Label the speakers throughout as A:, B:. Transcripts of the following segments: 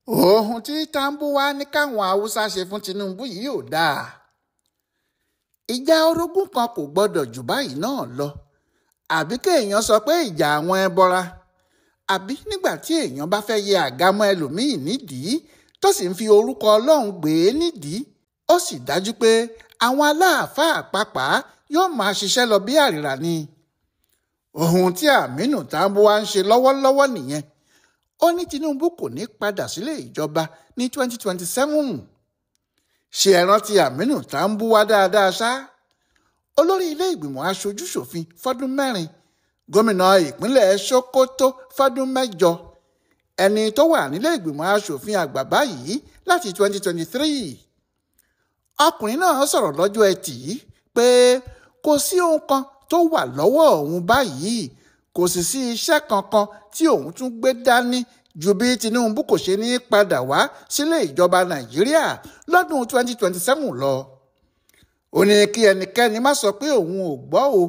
A: ohun tí Tambuwal ní káwọn haúsá ṣe fún Tinubu yìí ò dáa. Ìjà orogún kan kò gbọdọ̀ jù báyìí náà lọ, àbí kéèyàn sọ pé ìjà àwọn ẹbọra, àbí nígbà tí èèyàn bá fẹ́ yẹ àgámọ́ ẹlòmíì nídìí tó sì ń fi orúkọ Ọlọ́run gbé e nídìí, ó sì dájú pé àwọn aláàfáà pàápàá yóò máa ṣiṣẹ́ lọ bí àrìrà ni. Ohun tí Aminu Tambuwal ń ṣe lọ́wọ́lọ́wọ́ nìyẹn. Ó ní Tinubu kò ní padà sílé ìjọba ní 2027. Ṣé ẹ rántí Aminu Tambuwal dáadáa ṣá? Olórí ilé ìgbìmọ̀ aṣojú-ṣòfin fọ́dún 4, gómìnà ìpínlẹ̀ Sokoto fọ́dún 7, ẹni tó wà nílé ìgbìmọ̀ aṣòfin àgbà báyìí láti 2023. Ọkùnrin náà sọ̀rọ̀ lọ́jọ́ Ẹtì yìí pé kò sí ohun kan tó wà lọ́wọ́ òun báyìí, kò sì sí iṣẹ́ kankan tí òun tún gbé dání ju bí Tinubu kò ṣe ní padà wá sílé ìjọba Nàìjíríà lọ́dún 2027 lọ. Ó ní kí ẹnikẹ́ni má sọ pé òun ò gbọ́ o,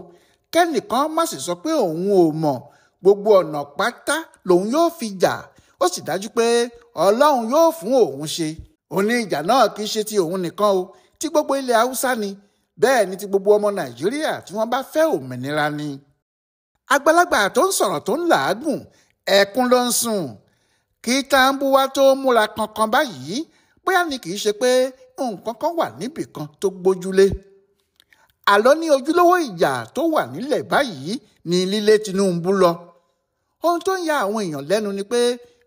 A: kẹ́nìkan má sì sọ pé òun ò mọ̀, gbogbo ọ̀nà pátá lòun yóò fi jà, ó sì dájú pé Ọlọ́run yóò fún òun ṣe. Ó ní ìjà náà kì í ṣe ti òun nìkan o, tí gbogbo ilẹ̀ Haúsá ni, bẹ́ẹ̀ ni ti gbogbo ọmọ Nàìjíríà tí wọ́n bá fẹ́ òmìnira ni. Àgbàlagbà tó ń sọ̀rọ̀ tó ń làágùn, ẹkún ló ń sùn. Kí Tambuwal tó múra kankan báyìí, bóyá ni kì í ṣe pé nǹkan kan wà níbì kan tó gbójúlé. Àlọ́ ní ojúlówó ìjà tó wà nílẹ̀ báyìí ní lílé Tinubu lọ. Ohun tó ń ya àwọn èèyàn lẹ́nu ni pé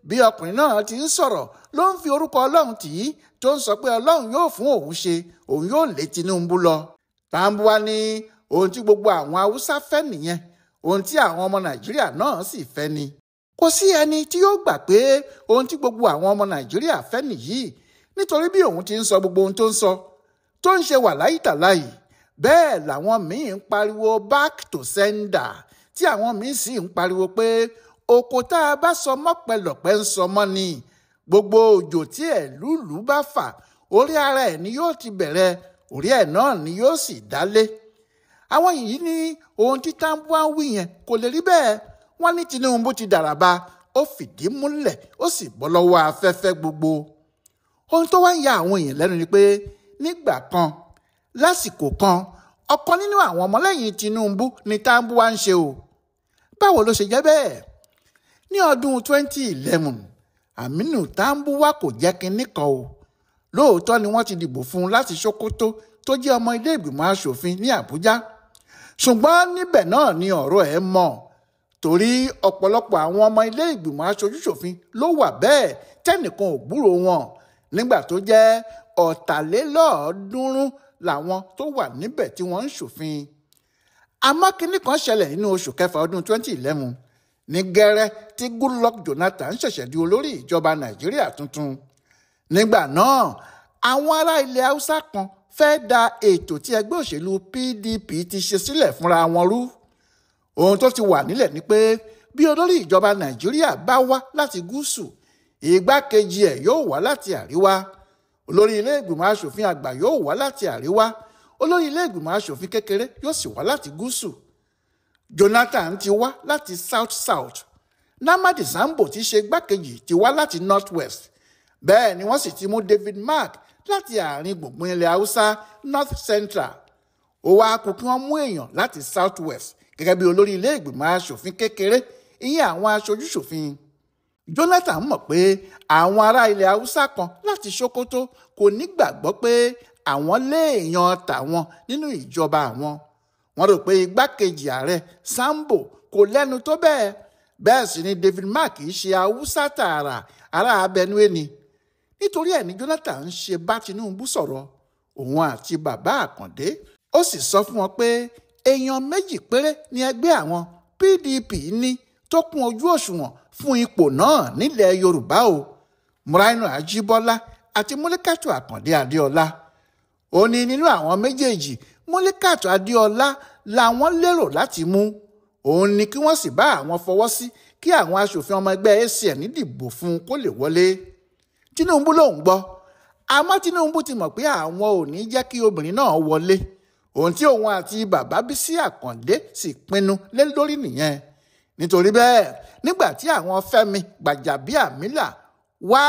A: bí ọkùnrin náà ti ń sọ̀rọ̀ ló ń fi orúkọ Ọlọ́run tì í, tó ń sọ pé Ọlọ́run yóò fún òun ṣe, òun yóò lé Tinubu lọ. Tambuwal ní ohun tí gbogbo àwọn Haúsá fẹ́ nìyẹn, ohun tí àwọn ọmọ Nàìjíríà náà sì fẹ́ ni. Kò sí ẹni tí yóò gbà pé ohun tí gbogbo àwọn ọmọ Nàìjíríà fẹ́ nìyí, nítorí bí òun ti ń sọ gbogbo ohun tó ń sọ, tó ń ṣe wàláìtàláì, bẹ́ẹ̀ làwọn míì ń pariwo back to sender, tí àwọn míì sì ń pariwo pé oko tá a bá sọ mọ́pẹ́lọpẹ́ ń sọ mọ́ ni, gbogbo òjò tí ẹ̀lúùlú bá fà, orí ara ẹ̀ ni yóò ti bẹ̀rẹ̀, orí ẹ̀ náà ni yóò sì dálé. Àwọn yìí ní ohun tí Tambuwal wí yẹn kò lè rí bẹ́ẹ̀. Wọ́n ní Tinubu ti dàràbà, ó fìdí múlẹ̀, ó sì bọ́ lọ́wọ́ afẹ́fẹ́ gbogbo. Ohun tó wá ń ya àwọn èèyàn lẹ́nu ni pé nígbà kan, lásìkò kan, ọ̀kan nínú àwọn ọmọlẹ́yìn Tinubu ni Tambuwal ń ṣe o. Báwo ló ṣe jẹ́ bẹ́ẹ̀? Ní ọdún 2011, Aminu Tambuwal kò jẹ́ kinní kan o. Lóòótọ́ ni wọ́n ti dìbò fún un láti Sokoto tó jẹ́ ọmọ ilé ìgbìmọ̀ aṣòfin ní Àbújá. Ṣùgbọ́n níbẹ̀ náà ni ọ̀rọ̀ ẹ̀ mọ̀. Torí ọ̀pọ̀lọpọ̀ àwọn ọmọ ilé ìgbìmọ̀ aṣojú-ṣòfin ló wà bẹ́ẹ̀ tẹ́nìkan ò gbúrò wọn, nígbà tó jẹ́ 300 làwọn tó wà níbẹ̀ tí wọ́n ń ṣòfin. Àmọ́ kinní kan ṣẹlẹ̀ nínú oṣù kẹfà ọdún 2011 ní gẹ́rẹ́ tí Goodluck Jonathan ṣẹ̀ṣẹ̀ di olórí ìjọba Nàìjíríà tuntun. Nígbà náà, àwọn ará ilẹ̀ Haúsá kan fẹ́ da ètò tí ẹgbẹ́ òṣèlú PDP ti ṣe sílẹ̀ fúnra wọn rú. Ohun tó ti wà nílẹ̀ ni pé bí olórí ìjọba Nàìjíríà bá wá láti gúúsù, igbákejì ẹ̀ yóò wá láti àríwá, olórí ilé ìgbìmọ̀ aṣòfin àgbà yóò wá láti àríwá, olórí ilé ìgbìmọ̀ aṣòfin kékeré yóò sì wá láti gúúsù. Jonathan ti wá láti south, Namadi Sambo ti ṣe igbákejì ti wá láti north-west, bẹ́ẹ̀ ni wọ́n sì ti mú David Mark láti àárín gbùngbùn ilẹ̀ Haúsá north central. Ó wá kù kí wọ́n mú èèyàn láti south-west gẹ́gẹ́ bí olórí ilé ìgbìmọ̀ aṣòfin kékeré, ìyẹn àwọn aṣojú-ṣòfin. Jonathan mọ̀ pé àwọn ará ilẹ̀ Haúsá kan láti Sokoto kò ní gbàgbọ́ pé àwọn léèyàn tàwọn nínú ìjọba àwọn. Wọ́n rò pé igbákejì ààrẹ Sambo kò lẹ́nu tó bẹ́ẹ̀. Bẹ́ẹ̀ sì ni David Mark kì í ṣe Haúsá tààrà, ará Benue ni. Nítorí ẹ̀ ni Jonathan ń ṣe bá Tinubu sọ̀rọ̀, òun àti bàbá Àkàndé. Ó sì sọ fún wọn pé èèyàn 2 péré ni ẹgbẹ́ àwọn PDP ní tó kún ojú òṣùwọ̀n fún ipò náà nílẹ̀ Yorùbá o, Murainu Ajíbọ́lá àti Múlíkàtù Àkàndé Adéọlá. Ó ní nínú àwọn méjèèjì, Múlíkàtù Adéọlá làwọn lérò láti mú. Òun ni kí wọ́n sì bá àwọn fọwọ́ sí kí àwọn aṣòfin ọmọ ẹgbẹ́ ACN dìbò fún un kó lè wọlé. Tinubu lòun gbọ́, àmọ́ Tinubu ti mọ̀ pé àwọn ò ní jẹ́ kí obìnrin náà wọlé. Ohun tí òun àti bàbá Bísí Àkàndé sì pinnu lé lórí nìyẹn. Nítorí bẹ́ẹ̀, nígbà tí àwọn Fẹ́mi Gbàjàbíàmílà wá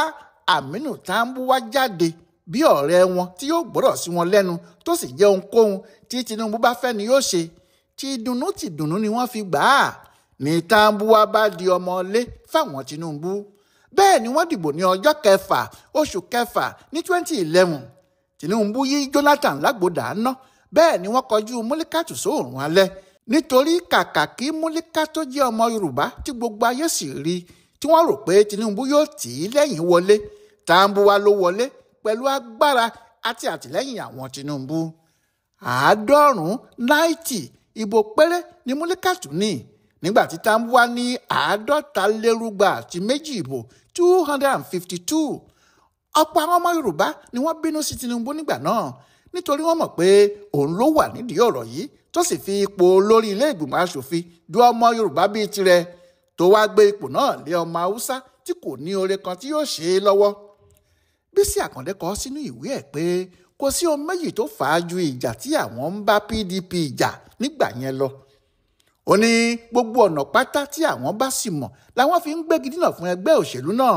A: Aminu Tambuwal jáde bí ọ̀rẹ́ wọn tí yóò gbọ́dọ̀ sí wọn lẹ́nu tó sì jẹ́ ohunkóhun tí Tinubu bá fẹ́ ni yóò ṣe. Tìdùnnú ni wọ́n fi gbà á. Ní Tambuwal bá di ọmọlé fáwọn Tinubu. Bẹ́ẹ̀ ni wọ́n dìbò ní ọjọ́ 6 oṣù kẹfà ní 2011. Tinubu yí Jonathan lágbòdà ná. Bẹ́ẹ̀ ni wọ́n kọjú Múlíkàtù sóòrùn alẹ́. Nítorí kàkà kí Múlíkà tó jẹ́ ọmọ Yorùbá tí gbogbo ayé sì rí tí wọ́n rò pé Tinubu yóò tì í lẹ́yìn wọlé, Tambuwal ló wọlé pẹ̀lú agbára àti àtìlẹ́yìn àwọn Tinubu. 90 ìbò péré ni Múlíkàtù ní, nígbà tí Tambuwal ní 252 ìbò 252. Ọ̀pọ̀ àwọn ọmọ Yorùbá ni wọ́n bínú sí Tinubu nígbà náà nítorí wọ́n mọ̀ pé òun ló wà nídìí ọ̀rọ̀ yìí tó sì fi ipò olórí ilé ìgbìmọ̀ aṣòfin du ọmọ Yorùbá bíi tirẹ̀ tó wá gbé ipò náà lé ọmọ Haúsá tí kò ní oore kan tí yóò ṣe é lọ́wọ́. Bísí Àkàndé kọ sínú ìwé ẹ̀ pé kò sí ohun méjì tó fà á ju ìjà tí àwọn ń bá PDP jà nígbà yẹn lọ. Ó ní gbogbo ọ̀nà pátá tí àwọn bá sì mọ̀ làwọn fi ń gbégi dínà fún ẹgbẹ́ òṣèlú náà.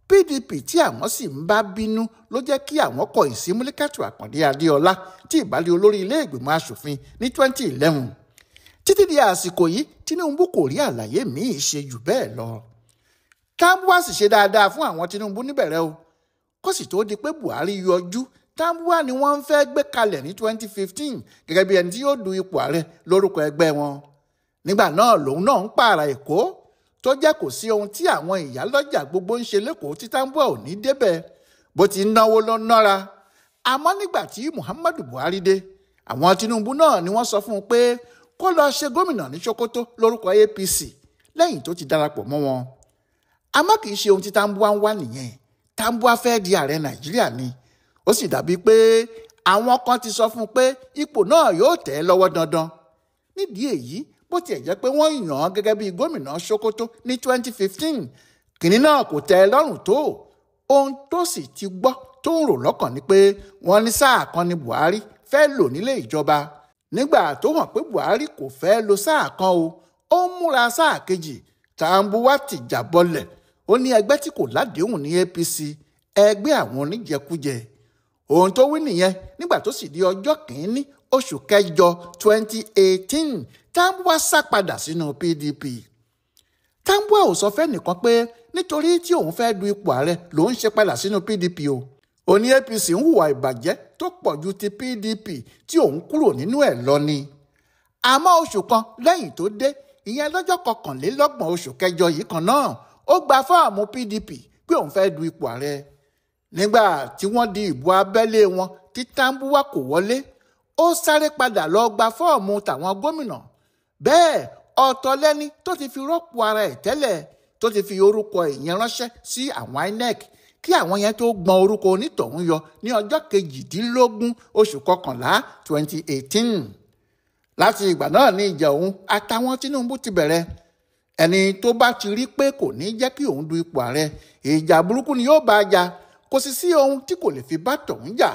A: PDP tí àwọn sì ń bá bínú ló jẹ́ kí àwọn kọ̀yìn sí Múlíkàtù Àkàndé Adéọlá tí ìbálẹ̀ olórí ilé ìgbìmọ̀ aṣòfin ní 2011. Títí di àsìkò yìí Tinubu kò rí àlàyé míì ṣe jù bẹ́ẹ̀ lọ. Tambuwal sì ṣe dáadáa fún àwọn Tinubu níbẹ̀rẹ̀ o. Kó sì tó di pé Buhari yọjú, Tambuwal ni wọ́n ń fẹ́ gbé kalẹ̀ ní 2015 gẹ́gẹ́ bí ẹni tí yóò du ipò ààrẹ lórúkọ ẹgbẹ́ wọn. Nígbà náà lòun náà ń pààrà Èkó tó jẹ́ kò sí ohun tí àwọn ìyálọ́jà gbogbo ń ṣe lẹ́kọ̀ọ́ tí Tambuwal ò ní débẹ̀ bó ti náwó ló nára. Àmọ́ nígbà tí Muhammadu Buhari dé, àwọn Tinubu náà ni wọ́n sọ fún un pé kó lọ ṣe gómìnà ní Sokoto lórúkọ APC lẹ́yìn tó ti darapọ̀ mọ́ wọn. Àmọ́ kì í ṣe ohun tí Tambuwal ń wá nìyẹn. Tambuwal fẹ́ di ààrẹ Nàìjíríà ni. Ó sì dàbí pé àwọn kan ti sọ fún un pé ipò náà yóò tẹ̀ ẹ́ lọ́wọ́ dandan. Nídìí èyí bó tiẹ̀ jẹ́ pé wọ́n yàn án gẹ́gẹ́ bí gómìnà Sokoto ní 2015, kìnní náà kò tẹ́ ẹ lọ́rùn tó. Ohun tó sì ti gbọ́ tó ń rò lọ́kàn ni pé wọ́n ní sáà kan ni Buhari fẹ́ lò nílé ìjọba. Nígbà tó hàn pé Buhari kò fẹ́ lo sáà kan o, ó ń múra sáà kejì. Tambuwal ti jà bọ́lẹ̀. Ó ní ẹgbẹ́ tí kò ládéhùn ní APC, ẹgbẹ́ àwọn oníjẹkújẹ. Ohun tó wí nìyẹn nígbà tó sì di ọjọ́ 1 oṣù kẹjọ 2018 Tambuwal sá padà sínú PDP. Tambuwal ò sọ fẹ́ nìkan pé nítorí tí òun fẹ́ du ipò ààrẹ lòun ṣe padà sínú PDP o. Ó ní APC ń hùwà ìbàjẹ́ tó pọ̀ ju ti PDP tí òun kúrò nínú ẹ̀ lọ ni. Àmọ́ oṣù kan lẹ́yìn tó dé, ìyẹn lọ́jọ́ 21 oṣù kẹjọ yìí kan náà, ó gba fọ́ọ̀mù PDP pé òun fẹ́ du ipò ààrẹ. Nígbà tí wọ́n di ìbò abẹ́lé wọn tí Tambuwal kò wọlé, ó sáré padà lọ gba fọ́ọ̀mù tàwọn gómìnà. Bẹ́ẹ̀ ọ̀tọ̀ lẹ́ni tó ti fi rọ́pò ara ẹ̀ tẹ́lẹ̀ tó ti fi orúkọ ìyẹn ránṣẹ́ sí àwọn INEC kí àwọn yẹn tó gbọ́n orúkọ onítọ̀hún yọ ní ọjọ́ 18 oṣù kọkànlá 2018. Láti ìgbà náà ní ìjà òun àtàwọn Tinubu ti bẹ̀rẹ̀. Ẹni tó bá ti rí pé kò ní jẹ́ kí òun du ipò ààrẹ, ìjà burúkú ni yóò bá a jà. Kò sì sí ohun tí kò lè fi bá tọ̀hún jà.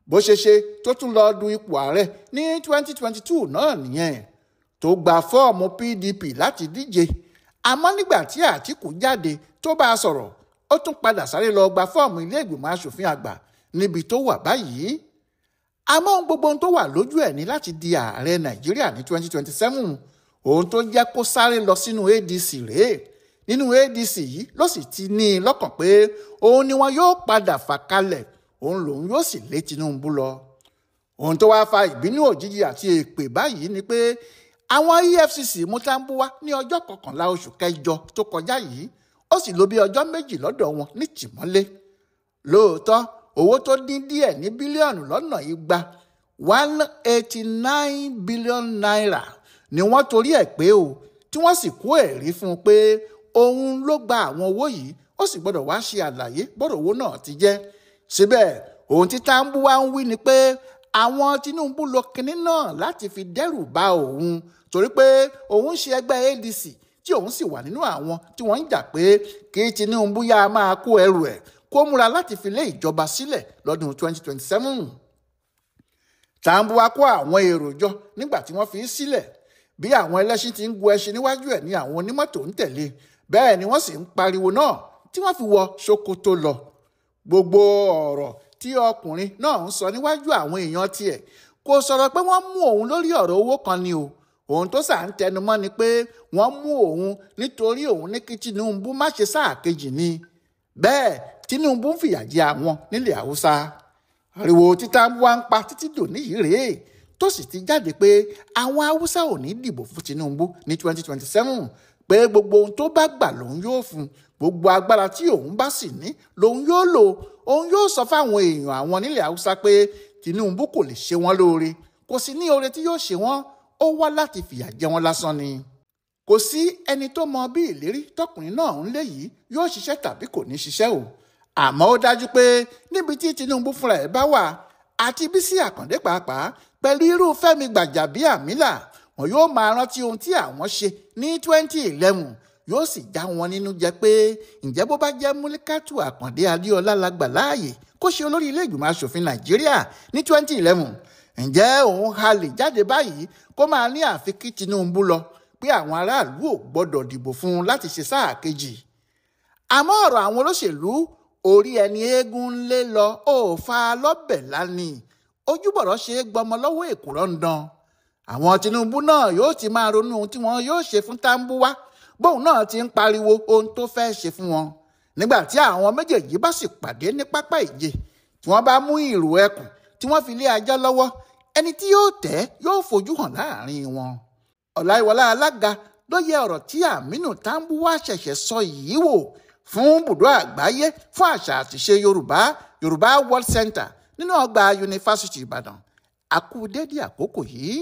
A: Bó ṣe ṣe tó tún lọ du ipò ààrẹ ní 2022 náà nìyẹn, tó gba fọ́ọ̀mù PDP láti díje. Àmọ́ nígbà tí Àtíkù jáde tó bá a sọ̀rọ̀, ó tún padà sáré lọ gba fọ́ọ̀mù ilé ìgbìmọ̀ aṣòfin àgbà níbi tó wà báyìí. Àmọ́ gbogbo ohun tó wà lójú ẹ̀ ní láti di ààrẹ Nàìjíríà ní 2027. Ohun tó jẹ́ kó sáré lọ sínú ADC rèé. Nínú ADC yìí ló sì ti ní i lọ́kàn pé òun ni wọn yóò padà fà kalẹ̀, òun lòun yóò sì lé Tinubu lọ. Ohun tó wáá fa ìbínú òjijì àti èpè báyìí ni pé àwọn EFCC mú Tambuwal ní ọjọ́ 11 oṣù kẹjọ tó kọjá yìí, ó sì lò bí ọjọ́ 2 lọ́dọ̀ wọn ní tìmọ́lé. Lóòótọ́ owó tó dín díẹ̀ ní bílíọ̀nù lọ́nà 200 189 billion naira ni wọ́n torí ẹ̀ pé o, tí wọ́n sì kó ẹ̀rí fún un pé òun ló gba àwọn owó yìí, ó sì gbọ́dọ̀ wá ṣe àlàyé bọ́dọ̀ owó náà ti jẹ́. Síbẹ̀ ohun tí Tambuwal ń wí ni pé àwọn Tinubu lo kinní náà láti fi dẹ́rù bá òun torí pé òun ṣe ẹgbẹ́ ADC tí òun sì wà nínú àwọn tí wọ́n ń jà pé kí Tinubu yá máa kó ẹrù ẹ̀ kó múra láti fi lé ìjọba sílẹ̀ lọ́dún 2027. Tambuwal kó àwọn èrò jọ nígbà tí wọ́n fi í sílẹ̀. Bí àwọn ẹlẹ́ṣin ti ń gun ẹṣin níwájú ẹ̀ ní àwọn onímọ́tò ń tẹ̀lé, bẹ́ẹ̀ ni wọ́n sì ń pariwo náà tí wọ́n fi wọ ṣòkòtò lọ. Gbogbo ọ̀rọ̀ tí ọkùnrin náà ń sọ níwájú àwọn èèyàn tiẹ̀ kò sọ̀rọ̀ pé wọ́n mú òun lórí ọ̀rọ̀ owó kan ni o. Ohun tó sà ń tẹnumọ́ ni pé wọ́n mú òun nítorí òun ní kí Tinubu má ṣe sáà kejì ni. Bẹ́ẹ̀ Tinubu ń fìyà jẹ àwọn nílẹ̀ Haúsá. Ariwo tí Tambuwal ń pa títí dòní yìí rèé tó sì ti jáde pé àwọn Haúsá ò ní dìbò fún Tinubu ní 2027, pé gbogbo ohun tó bá gbà lòun yóò fún, gbogbo agbára tí òun bá sì ní lòun yóò lò. Òun yóò sọ fáwọn èèyàn àwọn nílẹ̀ Haúsá pé Tinubu kò lè ṣe wọ́n lóore, kò sí ní oore tí yóò ṣe wọ́n, ó wá láti fìyà jẹ wọ́n lásán ni. Kò sí ẹni tó mọ bí ìlérí tọkùnrin náà ń lé yìí yóò ṣiṣẹ́ tàbí kò ní ṣiṣẹ́ o. Àmọ́ ó dájú pé níbi tí Tinubu fúnra ẹ̀ bá wà àti Bísí Àkàndé pàápàá pẹ̀lú irú Fẹ́mi Gbàjàbíàmílà, wọn yóò máa rántí ohun tí àwọn ṣe ní 2011. Yóò sì já wọn nínú jẹ pé ǹjẹ́ bó bá jẹ́ Múlíkátù Àkàndé Adéọlá la gbà láàyè kó ṣe olórí ilé ìgbìmọ̀ asòfin Nàìjíríà ní 2011, ǹjẹ́ òun halẹ̀ jáde báyìí kó máa ní àfi kí Tinubu lọ pé àwọn aráàlú ò gbọ́dọ̀ dìbò fún un láti ṣe sáà kejì. Àmọ́ ọ̀rọ̀ àwọn olóṣèlú orí ẹni eégún ń lé lọ ó fa lọ́bẹ̀ lání, ojúbọ̀rọ̀ ṣe é gbọmọ lọ́wọ́ èkùrọ́ ń dán. Àwọn Tinubu náà yóò ti máa ronú ohun tí wọn yóò ṣe fún Tambuwal bóun náà ti ń pariwo ohun tó fẹ́ ṣe fún wọn. Nígbà tí àwọn méjèèjì bá sì pàdé ní pápá ìje, tí wọ́n bá mú ìrù ẹkùn tí wọ́n fi lé ajá lọ́wọ́, ẹni tí yóò tẹ̀ yóò fojú hàn láàrin wọn. Ọláyíwọlá Alága ló yẹ ọ̀rọ̀ tí Aminu Tambuwal ṣẹ̀ṣẹ̀ sọ yìí wò fún Bùdó Àgbáyé fún àṣà àtìṣe Yorùbá World Center nínú ọgbà Yunifásítì Ìbàdàn. A kú dédé àkókò yìí.